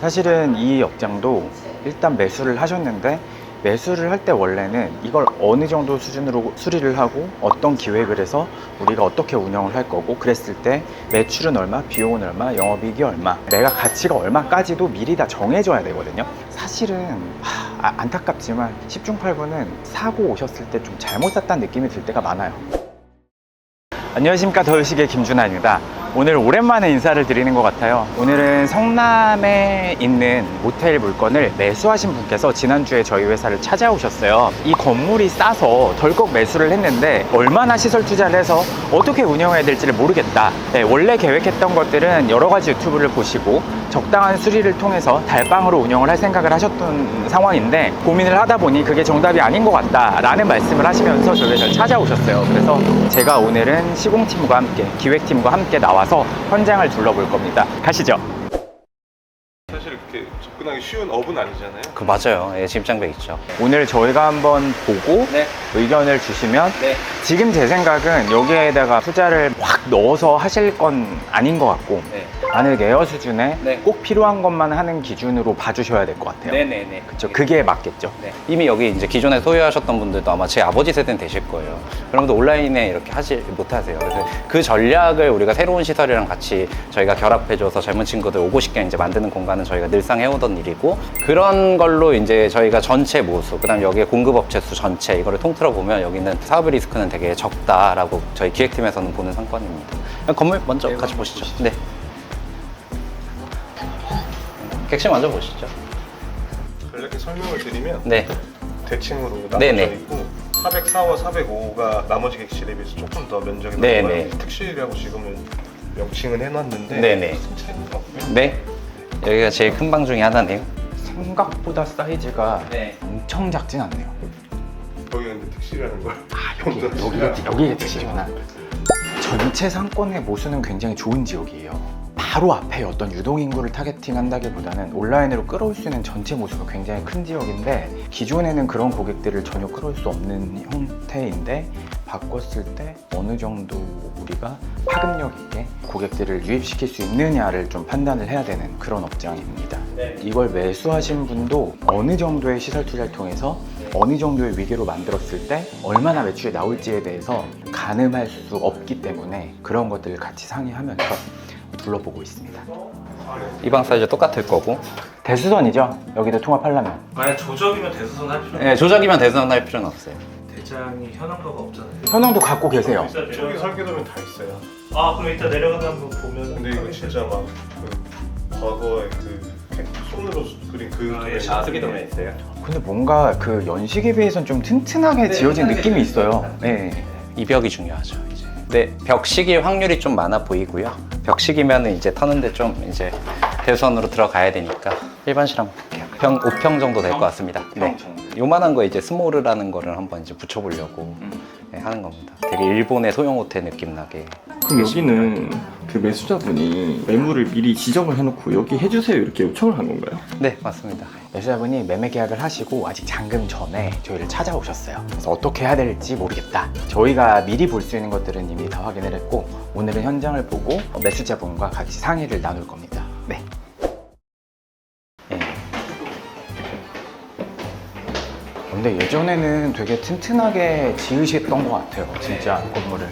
사실은 이 업장도 일단 매수를 하셨는데, 매수를 할 때 원래는 이걸 어느 정도 수준으로 수리를 하고 어떤 기획을 해서 우리가 어떻게 운영을 할 거고, 그랬을 때 매출은 얼마, 비용은 얼마, 영업이익이 얼마, 매각 가치가 얼마까지도 미리 다 정해져야 되거든요. 사실은 안타깝지만 10중 8구는 사고 오셨을 때 좀 잘못 샀다는 느낌이 들 때가 많아요. 안녕하십니까, 더유식의 김준하입니다. 오늘 오랜만에 인사를 드리는 것 같아요. 오늘은 성남에 있는 모텔 물건을 매수하신 분께서 지난주에 저희 회사를 찾아오셨어요. 이 건물이 싸서 덜컥 매수를 했는데 얼마나 시설 투자를 해서 어떻게 운영해야 될지를 모르겠다. 네, 원래 계획했던 것들은 여러 가지 유튜브를 보시고 적당한 수리를 통해서 달방으로 운영을 할 생각을 하셨던 상황인데, 고민을 하다 보니 그게 정답이 아닌 것 같다 라는 말씀을 하시면서 저희 회사를 찾아오셨어요. 그래서 제가 오늘은 시공팀과 함께, 기획팀과 함께 나와서 현장을 둘러볼 겁니다. 가시죠. 사실 이렇게 접근하기 쉬운 업은 아니잖아요. 맞아요. 예, 진입장벽 있죠. 오늘 저희가 한번 보고 의견을 주시면, 지금 제 생각은 여기에다가 투자를 확 넣어서 하실 건 아닌 것 같고, 안을 에어 수준에 꼭 필요한 것만 하는 기준으로 봐주셔야 될 것 같아요. 네네네. 그쵸, 그게 맞겠죠. 이미 여기 이제 기존에 소유하셨던 분들도 아마 제 아버지 세대는 되실 거예요. 그러면 온라인에 이렇게 하지 못하세요. 그래서 그 전략을 우리가 새로운 시설이랑 같이 저희가 결합해줘서 젊은 친구들 오고 싶게 이제 만드는 공간은 저희가 늘상 해오던 일이고, 그런 걸로 이제 저희가 전체 모수, 그 다음 여기에 공급업체 수 전체 이거를 통틀어 보면 여기는 사업 리스크는 되게 적다라고 저희 기획팀에서는 보는 상권입니다. 건물 먼저 같이 보시죠. 네. 객실 먼저 보시죠. 간략히 설명을 드리면 대칭으로 나눠져 네네. 있고 404와 405가 나머지 객실에 비해서 조금 더 면적이 네네. 넓어요. 특실이라고 지금은 명칭은 해놨는데 네네. 큰 차이는 없고요. 네. 여기가 제일 큰 방 중에 하나네요. 생각보다 사이즈가 엄청 작진 않네요. 거기가 근데 특실이라는 걸 여기가 특실이구나. 전체 상권의 모수는 굉장히 좋은 지역이에요. 바로 앞에 어떤 유동인구를 타겟팅한다기보다는 온라인으로 끌어올 수 있는 전체 모수가 굉장히 큰 지역인데, 기존에는 그런 고객들을 전혀 끌어올 수 없는 형태인데, 바꿨을 때 어느 정도 우리가 파급력 있게 고객들을 유입시킬 수 있느냐를 좀 판단을 해야 되는 그런 업장입니다. 이걸 매수하신 분도 어느 정도의 시설 투자를 통해서 어느 정도의 위계로 만들었을 때 얼마나 매출이 나올지에 대해서 가늠할 수 없기 때문에 그런 것들을 같이 상의하면서 둘러보고 있습니다. 이 방 사이즈 똑같을 거고. 대수선이죠? 여기도 통합하려면. 만약 조적이면 대수선 할 필요는 네, 조작이면 대수선 할 필요는 없어요. 대장이 현황도가 없잖아요. 현황도 갖고 계세요. 저기 설계도면 다 있어요. 아 그럼 이따 내려가서 한번 보면. 근데 이거 진짜 막 그 과거에 그 손으로 그린 그 도면이 있어요. 근데 뭔가 그 연식에 비해서는 좀 튼튼하게 지어진 느낌이 있어요. 이 벽이 중요하죠. 이제. 네, 벽식일 확률이 좀 많아 보이고요. 벽식이면은 이제 터는데 좀 이제 대수선으로 들어가야 되니까 일반실 한번 볼게요. 5평 정도 될 것 같습니다. 네. 요만한 거 이제 스몰이라는 거를 한번 이제 붙여보려고 하는 겁니다. 되게 일본의 소형 호텔 느낌 나게. 그럼 여기는 그 매수자분이 매물을 미리 지정을 해놓고 여기 해주세요 이렇게 요청을 한 건가요? 네, 맞습니다. 매수자분이 매매 계약을 하시고 아직 잔금 전에 저희를 찾아오셨어요. 그래서 어떻게 해야 될지 모르겠다. 저희가 미리 볼 수 있는 것들은 이미 다 확인을 했고, 오늘은 현장을 보고 매수자분과 같이 상의를 나눌 겁니다. 네. 근데 예전에는 되게 튼튼하게 지으셨던 것 같아요. 진짜 건물을.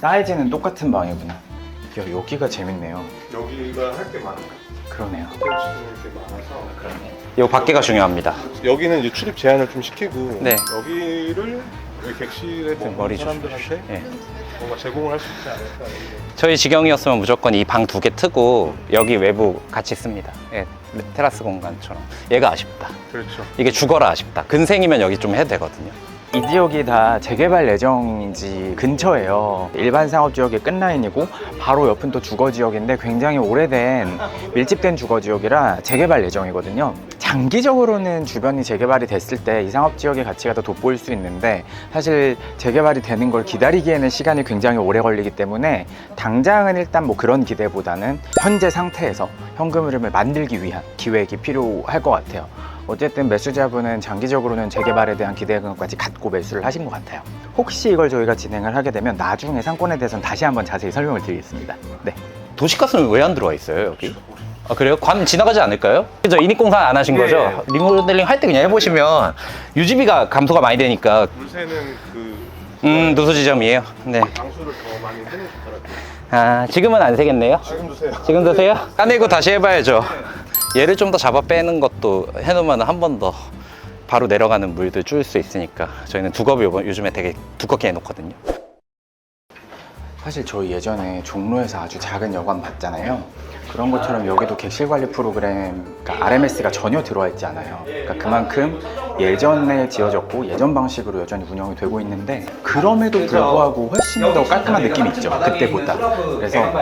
사이즈는 똑같은 방이구나. 야, 여기가 재밌네요. 여기가 할 게 많아요. 그러네요. 지금 이렇게 많아서 이 밖에가 중요합니다. 여기는 이제 출입 제한을 좀 시키고 네. 여기를 여기 객실에 머리 머무는 좀 사람들한테 네. 뭔가 제공을 할 수 있지 않을까. 저희 지경이었으면 무조건 이 방 2개 트고 여기 외부 같이 씁니다. 예, 테라스 공간처럼. 얘가 아쉽다. 그렇죠. 이게 죽어라 아쉽다. 근생이면 여기 좀 해도 되거든요. 이 지역이 다 재개발 예정지 근처예요. 일반 상업지역의 끝라인이고 바로 옆은 또 주거지역인데 굉장히 오래된 밀집된 주거지역이라 재개발 예정이거든요. 장기적으로는 주변이 재개발이 됐을 때 이 상업지역의 가치가 더 돋보일 수 있는데, 사실 재개발이 되는 걸 기다리기에는 시간이 굉장히 오래 걸리기 때문에 당장은 일단 뭐 그런 기대보다는 현재 상태에서 현금 흐름을 만들기 위한 기획이 필요할 것 같아요. 어쨌든 매수자분은 장기적으로는 재개발에 대한 기대감까지 갖고 매수를 하신 것 같아요. 혹시 이걸 저희가 진행을 하게 되면 나중에 상권에 대해서는 다시 한번 자세히 설명을 드리겠습니다. 네. 도시가스는 왜 안 들어와 있어요, 여기? 아, 그래요? 관 지나가지 않을까요? 그죠? 인입공사 안 하신 네. 거죠? 리모델링 할 때 그냥 해보시면 유지비가 감소가 많이 되니까 물새는 그 누수 지점이에요. 네. 방수를 더 많이 해놓더라고요. 아, 지금은 안 새겠네요? 지금 드세요. 지금 드세요? 까내고 다시 해봐야죠. 얘를 좀 더 잡아 빼는 것도 해놓으면 한 번 더 바로 내려가는 물도 줄 수 있으니까 저희는 두겁을 요즘에 되게 두껍게 해놓거든요. 사실 저희 예전에 종로에서 아주 작은 여관 봤잖아요. 그런 것처럼 여기도 객실 관리 프로그램, 그러니까 RMS가 전혀 들어와 있지 않아요. 그러니까 그만큼 예전에 지어졌고 예전 방식으로 여전히 운영이 되고 있는데 그럼에도 불구하고 훨씬 더 깔끔한 느낌이 있죠, 그때보다. 그래서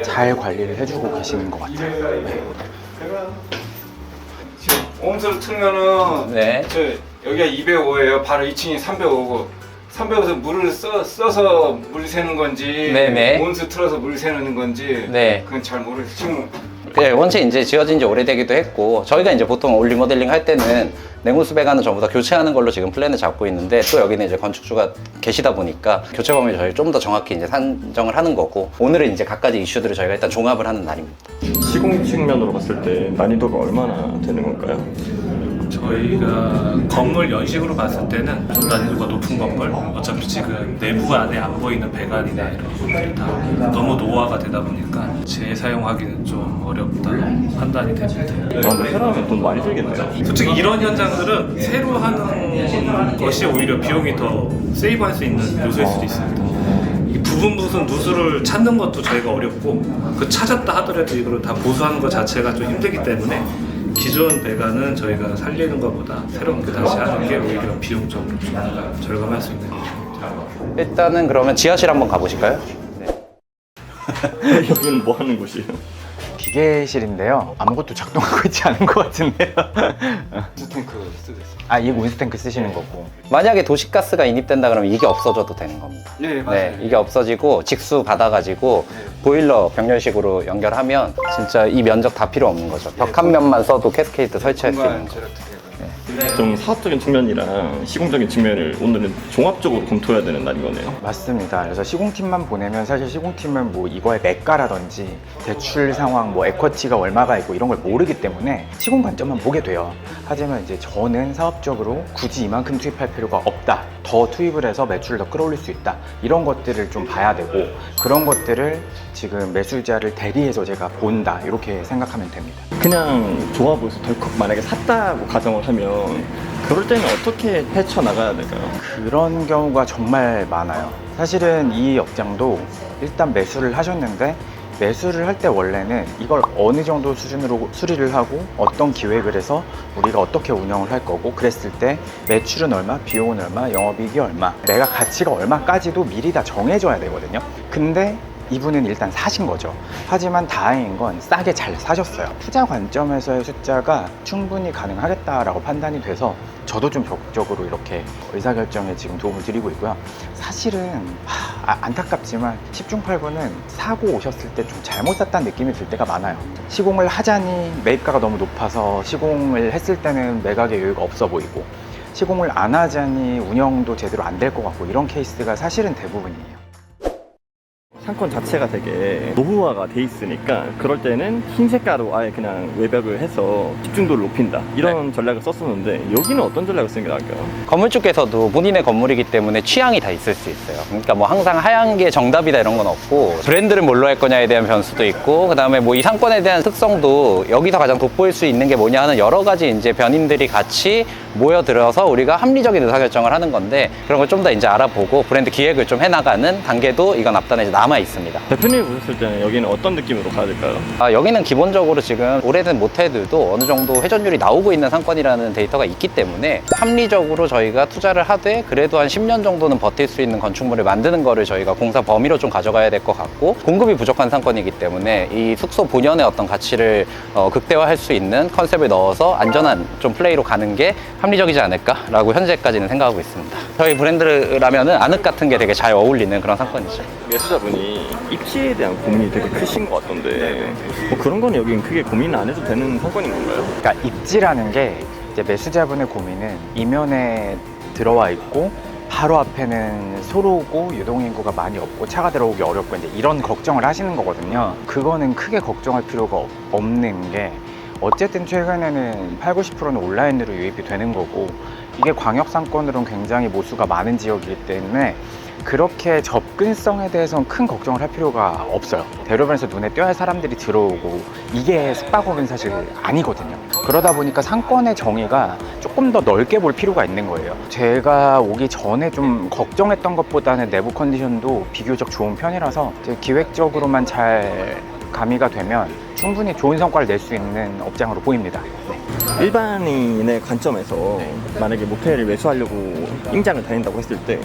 잘 관리를 해주고 계시는 것 같아요. 네. 지금 옴수를 틀면은 네. 저 여기가 205예요. 바로 2층이 305고 305에서 물을 써서 물 새는 건지 네네. 온수 틀어서 물 새는 건지 네. 그건 잘 모르겠어요. 지금 네, 원체 이제 지어진 지 오래되기도 했고 저희가 이제 보통 올 리모델링 할 때는 냉온수 배관은 전부 다 교체하는 걸로 지금 플랜을 잡고 있는데 또 여기는 이제 건축주가 계시다 보니까 교체 범위를 저희 좀 더 정확히 이제 산정을 하는 거고 오늘은 이제 각가지 이슈들을 저희가 일단 종합을 하는 날입니다. 시공 측면으로 봤을 때 난이도가 얼마나 되는 건가요? 저희가 건물 연식으로 봤을 때는 좀 난이도가 높은 건물, 어차피 지금 내부가 안에 안 보이는 배관이나 이런 것들이 다 너무 노화가 되다 보니까 재사용하기는 좀 어렵다 판단이 됩니다. 아, 근데 새로 하면 돈 많이 들겠네요. 솔직히 이런 현장들은 새로 하는 것이 오히려 비용이 더 세이브할 수 있는 요소일 수도 있습니다. 이 부분 누수를 찾는 것도 저희가 어렵고 그 찾았다 하더라도 이걸 다 보수하는 것 자체가 좀 힘들기 때문에 기존 배관은 저희가 살리는 것보다 새롭게 다시 하는 게 오히려 비용적으로 좀 절감할 수 있는 거죠. 일단은 그러면 지하실 한번 가보실까요? 여기는 뭐 하는 곳이에요? 기계실인데요. 아무것도 작동하고 있지 않은 것 같은데요. 스탱크 쓰고 있어요. 아, 이 온스탱크 쓰시는 거고. 만약에 도시가스가 인입된다 그러면 이게 없어져도 되는 겁니다. 네, 맞아요. 네, 이게 없어지고 직수 받아가지고 보일러 병렬식으로 연결하면 진짜 이 면적 다 필요 없는 거죠. 벽 한 면만 써도 캐스케이드 설치할 수 있는 공간 거. 저렇게 되고. 좀 사업적인 측면이랑 시공적인 측면을 오늘은 종합적으로 검토해야 되는 날인 거네요. 맞습니다. 그래서 시공팀만 보내면 사실 시공팀은 뭐 이거의 매가라든지 대출 상황, 뭐 에쿼티가 얼마가 있고 이런 걸 모르기 때문에 시공 관점만 보게 돼요. 하지만 이제 저는 사업적으로 굳이 이만큼 투입할 필요가 없다. 더 투입을 해서 매출을 더 끌어올릴 수 있다. 이런 것들을 좀 봐야 되고 그런 것들을 지금 매수자를 대리해서 제가 본다. 이렇게 생각하면 됩니다. 그냥 조합에서 덜컥 만약에 샀다고 가정을 하면 그럴 때는 어떻게 헤쳐나가야 될까요? 그런 경우가 정말 많아요. 사실은 이 업장도 일단 매수를 하셨는데 매수를 할 때 원래는 이걸 어느 정도 수준으로 수리를 하고 어떤 기획을 해서 우리가 어떻게 운영을 할 거고 그랬을 때 매출은 얼마, 비용은 얼마, 영업이익이 얼마, 매각 가치가 얼마까지도 미리 다 정해줘야 되거든요. 근데 이분은 일단 사신 거죠. 하지만 다행인 건 싸게 잘 사셨어요. 투자 관점에서의 숫자가 충분히 가능하겠다라고 판단이 돼서 저도 좀 적극적으로 이렇게 의사결정에 지금 도움을 드리고 있고요. 사실은 안타깝지만 10중 8구는 사고 오셨을 때 좀 잘못 샀다는 느낌이 들 때가 많아요. 시공을 하자니 매입가가 너무 높아서 시공을 했을 때는 매각의 여유가 없어 보이고 시공을 안 하자니 운영도 제대로 안 될 것 같고 이런 케이스가 사실은 대부분이에요. 상권 자체가 되게 노후화가 돼 있으니까 그럴 때는 흰 색깔로 아예 그냥 외벽을 해서 집중도를 높인다 이런 전략을 썼었는데 여기는 어떤 전략을 쓰는 게 나을까요? 건물주께서도 본인의 건물이기 때문에 취향이 다 있을 수 있어요. 그러니까 뭐 항상 하얀 게 정답이다 이런 건 없고 브랜드를 뭘로 할 거냐에 대한 변수도 있고 그다음에 뭐 이 상권에 대한 특성도 여기서 가장 돋보일 수 있는 게 뭐냐 하는 여러 가지 이제 변인들이 같이 모여들어서 우리가 합리적인 의사결정을 하는 건데 그런 걸 좀 더 이제 알아보고 브랜드 기획을 좀 해나가는 단계도 이건 앞단에 이제 남아 있습니다. 대표님이 보셨을 때는 여기는 어떤 느낌으로 가야 될까요? 여기는 기본적으로 지금 오래된 모텔들도 어느 정도 회전율이 나오고 있는 상권이라는 데이터가 있기 때문에 합리적으로 저희가 투자를 하되 그래도 한 10년 정도는 버틸 수 있는 건축물을 만드는 거를 저희가 공사 범위로 좀 가져가야 될 것 같고 공급이 부족한 상권이기 때문에 이 숙소 본연의 어떤 가치를 극대화할 수 있는 컨셉을 넣어서 안전한 좀 플레이로 가는 게 합리적이지 않을까라고 현재까지는 생각하고 있습니다. 저희 브랜드라면은 아늑 같은 게 되게 잘 어울리는 그런 상권이죠. 매수자분이 입지에 대한 고민이 되게 크신 것 같던데 뭐 그런 건 여긴 크게 고민 안 해도 되는 상권인 건가요? 그러니까 입지라는 게 이제 매수자분의 고민은 이면에 들어와 있고 바로 앞에는 소로고 유동인구가 많이 없고 차가 들어오기 어렵고 이제 이런 걱정을 하시는 거거든요. 그거는 크게 걱정할 필요가 없는 게 어쨌든 최근에는 80-90%는 온라인으로 유입이 되는 거고 이게 광역 상권으로는 굉장히 모수가 많은 지역이기 때문에 그렇게 접근성에 대해서는 큰 걱정을 할 필요가 없어요. 대로변에서 눈에 띄어야 할 사람들이 들어오고 이게 숙박업은 사실 아니거든요. 그러다 보니까 상권의 정의가 조금 더 넓게 볼 필요가 있는 거예요. 제가 오기 전에 좀 걱정했던 것보다는 내부 컨디션도 비교적 좋은 편이라서 이제 기획적으로만 잘 가미가 되면 충분히 좋은 성과를 낼 수 있는 업장으로 보입니다. 네. 일반인의 관점에서 만약에 모텔을 매수하려고 임장을 다닌다고 했을 때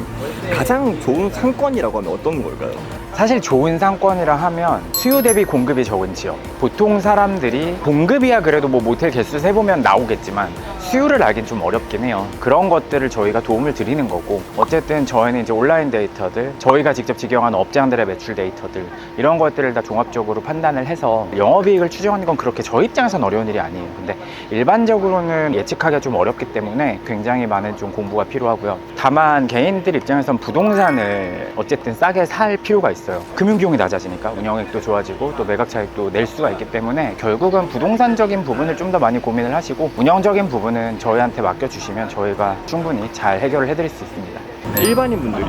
가장 좋은 상권이라고 하면 어떤 걸까요? 사실 좋은 상권이라 하면 수요 대비 공급이 적은 지역. 보통 사람들이 공급이야 그래도 뭐 모텔 개수 세보면 나오겠지만 수요를 알긴 좀 어렵긴 해요. 그런 것들을 저희가 도움을 드리는 거고 어쨌든 저희는 이제 온라인 데이터들, 저희가 직접 직영하는 업장들의 매출 데이터들 이런 것들을 다 종합적으로 판단을 해서 영업이익을 추정하는 건 그렇게 저희 입장에서는 어려운 일이 아니에요. 근데 일반적으로는 예측하기가 좀 어렵기 때문에 굉장히 많은 좀 공부가 필요하고요. 다만 개인들 입장에서는 부동산을 어쨌든 싸게 살 필요가 있어요. 금융비용이 낮아지니까 운영액도 좋아지고 또 매각 차익도 낼 수가 있기 때문에 결국은 부동산적인 부분을 좀 더 많이 고민을 하시고 운영적인 부분은 저희한테 맡겨주시면 저희가 충분히 잘 해결을 해드릴 수 있습니다. 일반인 분들이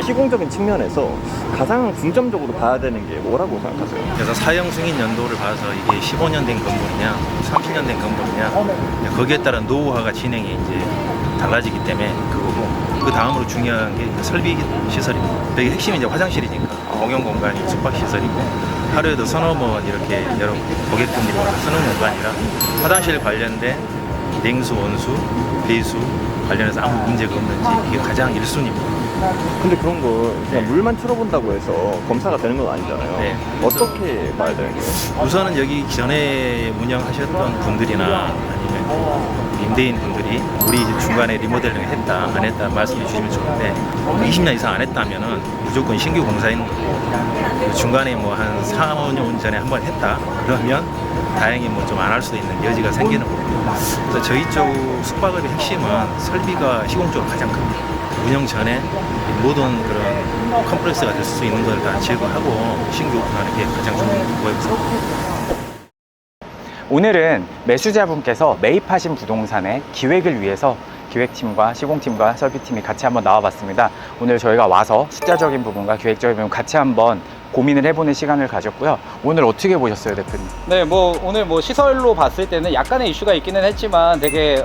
시공적인 측면에서 가장 중점적으로 봐야 되는 게 뭐라고 생각하세요? 그래서 사용 승인 연도를 봐서 이게 15년 된 건물이냐 30년 된 건물이냐 거기에 따른 노후화가 진행이 이제 달라지기 때문에 그거고 그 다음으로 중요한 게 설비 시설입니다. 여기 핵심이 이제 화장실이니까 공용 공간이 숙박 시설이고 하루에도 서너 번 이렇게 여러 고객분들이 와서 쓰는 공간이라 화장실 관련된 냉수, 온수, 배수 관련해서 아무 문제가 없는지 이게 가장 1순위입니다. 근데 그런 걸 그냥 물만 틀어본다고 해서 검사가 되는 건 아니잖아요. 네. 어떻게 봐야 되는 거예요? 우선은 여기 전에 운영하셨던 분들이나 아니면 임대인 분들이 우리 중간에 리모델링 했다 안 했다 말씀해 주시면 좋은데 20년 이상 안 했다면은 무조건 신규 공사인 거고 중간에 뭐 한 4, 5년 전에 한번 했다 그러면 다행히 뭐 좀 안 할 수도 있는 여지가 생기는 거고 그래서 저희 쪽 숙박업의 핵심은 설비가 시공적으로 가장 큽니다. 운영 전에 모든 그런 컴플렉스가 될 수 있는 걸 다 제거하고 신규 오픈하는 게 가장 중요한 거였습니다. 오늘은 매수자분께서 매입하신 부동산의 기획을 위해서 기획팀과 시공팀과 설비팀이 같이 한번 나와봤습니다. 오늘 저희가 와서 숫자적인 부분과 기획적인 부분 같이 한번 고민을 해보는 시간을 가졌고요. 오늘 어떻게 보셨어요, 대표님? 네, 뭐 오늘 뭐 시설로 봤을 때는 약간의 이슈가 있기는 했지만 되게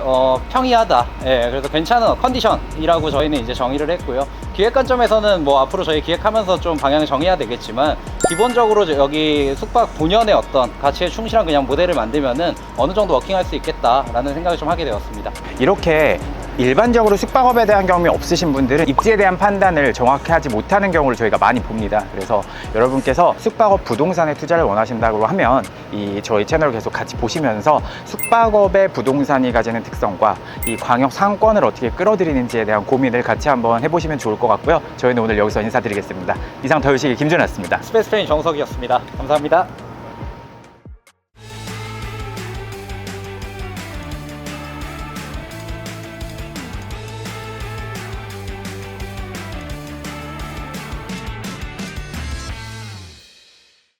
평이하다. 예, 그래서 괜찮은 컨디션이라고 저희는 이제 정의를 했고요. 기획 관점에서는 뭐 앞으로 저희 기획하면서 좀 방향을 정해야 되겠지만 기본적으로 여기 숙박 본연의 어떤 가치에 충실한 그냥 모델을 만들면은 어느 정도 워킹할 수 있겠다라는 생각을 좀 하게 되었습니다. 이렇게 일반적으로 숙박업에 대한 경험이 없으신 분들은 입지에 대한 판단을 정확히 하지 못하는 경우를 저희가 많이 봅니다. 그래서 여러분께서 숙박업 부동산에 투자를 원하신다고 하면 이 저희 채널을 계속 같이 보시면서 숙박업의 부동산이 가지는 특성과 이 광역 상권을 어떻게 끌어들이는지에 대한 고민을 같이 한번 해보시면 좋을 것 같고요. 저희는 오늘 여기서 인사드리겠습니다. 이상 더유식의 김준호였습니다. 스페이스 트레인 정석이었습니다. 감사합니다.